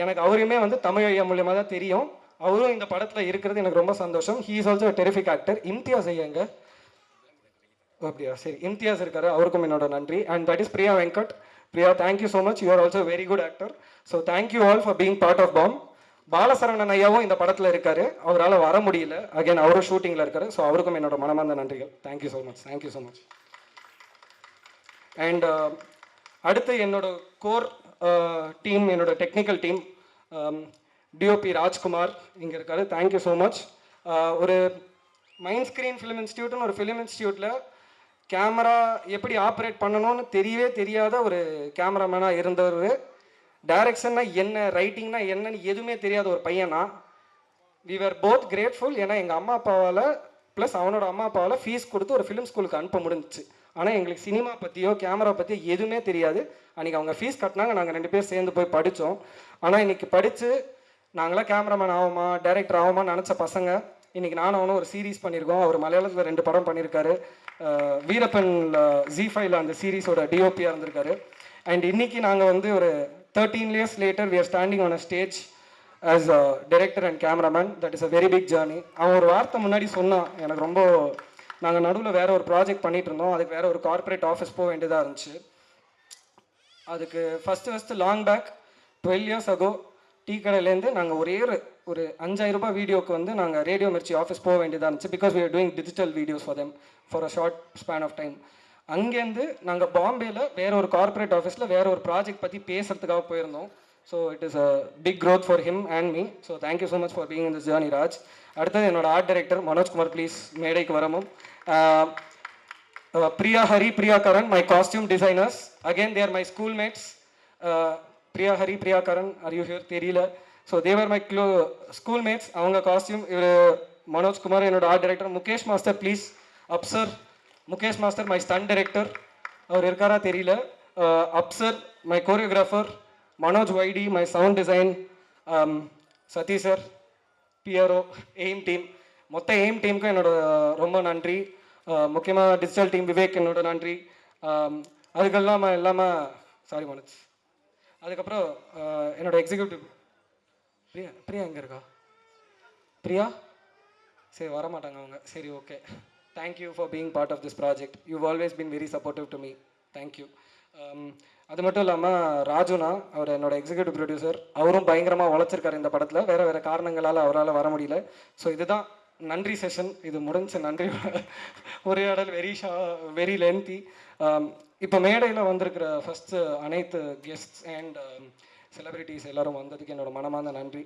Speaker 3: எனக்கு அவரையுமே வந்து தமிழ் ஐயா மூலியமாக தான் தெரியும். அவரும் இந்த படத்தில் இருக்கிறது எனக்கு ரொம்ப சந்தோஷம். He is also terrific actor. Imtiaz ஐயாங்க, அப்படியா, சரி, இம்தியாஸ் இருக்காரு, அவருக்கும் என்னோட நன்றி. And that is Priya Venkat. Priya, thank you so much, you are also very good actor. So thank you all for being part of Bomb. Balasaravanan ஐயாவும் இந்த படத்தில் இருக்காரு, அவரால் வர முடியல, அகைன் அவரும் ஷூட்டிங்கில் இருக்காரு. ஸோ அவருக்கும் என்னோட மனமார்ந்த நன்றிகள். Thank you so much. அண்ட் அடுத்து என்னோட கோர் டீம், என்னோட டெக்னிக்கல் டீம், டிஓபி ராஜ்குமார் இங்கே இருக்காரு. Thank you so much. ஒரு மைண்ட் ஸ்க்ரீன் ஃபிலிம் இன்ஸ்டியூட்னு ஒரு ஃபிலிம் இன்ஸ்டியூட்டில் கேமரா எப்படி ஆப்ரேட் பண்ணணும்னு தெரியவே தெரியாத ஒரு கேமராமேனாக இருந்தவர். டைரக்ஷன்னா என்ன, ரைட்டிங்னா என்னன்னு எதுவுமே தெரியாத ஒரு பையனா. We are both grateful. ஏன்னா எங்கள் அம்மா அப்பாவால் ப்ளஸ் அவனோட அம்மா அப்பாவால் ஃபீஸ் கொடுத்து ஒரு ஃபிலிம் ஸ்கூலுக்கு அனுப்ப முடிஞ்சிச்சு. ஆனால் எங்களுக்கு சினிமா பற்றியோ கேமரா பற்றியோ எதுவுமே தெரியாது. அன்றைக்கி அவங்க ஃபீஸ் கட்டினாங்க, நாங்கள் 2 பேர் சேர்ந்து போய் படித்தோம். ஆனால் இன்றைக்கி படித்து நாங்களாம் கேமராமேன் ஆகுமா, டைரக்டர் ஆகுமான்னு நினச்ச பசங்க. இன்றைக்கி நானும் அவனும் ஒரு சீரீஸ் பண்ணியிருக்கோம். அவர் மலையாளத்தில் 2 படம் பண்ணியிருக்காரு. வீரப்பன் ஜி5ல அந்த சீரீஸோட டிஓபியாக இருந்திருக்காரு. அண்ட் இன்றைக்கி நாங்கள் வந்து ஒரு 13 years later we are standing on a stage as a director and cameraman. That is a very big journey. அவன் ஒரு வார்த்தை முன்னாடி சொன்னான், எனக்கு ரொம்ப, நாங்கள் நடுவில் வேறு ஒரு ப்ராஜெக்ட் பண்ணிகிட்டு இருந்தோம், அதுக்கு வேறு ஒரு கார்ப்பரேட் ஆஃபீஸ் போக வேண்டியதாக இருந்துச்சு. அதுக்கு first long back 12 years ago tea கடையிலேருந்து நாங்கள் ஒரு 5000 ரூபாய் வீடியோக்கு வந்து நாங்கள் ரேடியோ மிர்ச்சி ஆஃபீஸ் போக வேண்டியதாக இருந்துச்சு. Because we are doing digital videos for them for a short span of time. அங்கேருந்து நாங்கள் பாம்பேயில் வேற ஒரு கார்ப்பரேட் ஆஃபீஸில் வேற ஒரு ப்ராஜெக்ட் பற்றி பேசுறதுக்காக போயிருந்தோம். So it is a big growth for him and me. So thank you so much for being in this journey Raj. அடுத்தது என்னோட ஆர்ட் டைரக்டர் மனோஜ்குமார், ப்ளீஸ் மேடைக்கு வரமும். Priya Hari, Priya Karan, my costume designers. Again, they are my schoolmates. Priya Hari, Priya Karan, are you here? தெரியல. So they were my schoolmates. அவங்க costume இவர் மனோஜ் குமார், என்னோட art director. Mukesh master please Afsar. Mukesh master my stunt director, அவர் இருக்காரா தெரியல. Afsar my choreographer. Manoj வைடி my sound design. Satish sir, PRO, AIM team. மொத்த AIM டீமுக்கும் என்னோட ரொம்ப நன்றி. முக்கியமாக டிஜிட்டல் டீம் விவேக் என்னோட நன்றி. அதுக்கெல்லாம் இல்லாமல் சாரி மனோஜ். அதுக்கப்புறம் என்னோட எக்ஸிக்யூட்டிவ் பிரியா. பிரியா எங்கே இருக்கா? பிரியா சரி வரமாட்டாங்க அவங்க. சரி okay. Thank you for being part of this project. You always been very supportive to me. Thank you. அது மட்டும் இல்லாமல் ராஜுனா, அவர் என்னோட எக்ஸிக்யூட்டிவ் ப்ரொடியூசர். அவரும் பயங்கரமாக உழைச்சிருக்காரு இந்த படத்தில். வேறு காரணங்களால் அவரால் வர முடியல. ஸோ இதுதான் நன்றி செஷன். இது முடிஞ்ச நன்றி உரையாடல் வெரி லென்த்தி. இப்போ மேடையில் வந்திருக்கிற ஃபஸ்ட்டு அனைத்து கெஸ்ட்ஸ் அண்ட் செலிபிரிட்டிஸ் எல்லாரும் வந்ததுக்கு என்னோட மனமார்ந்த நன்றி.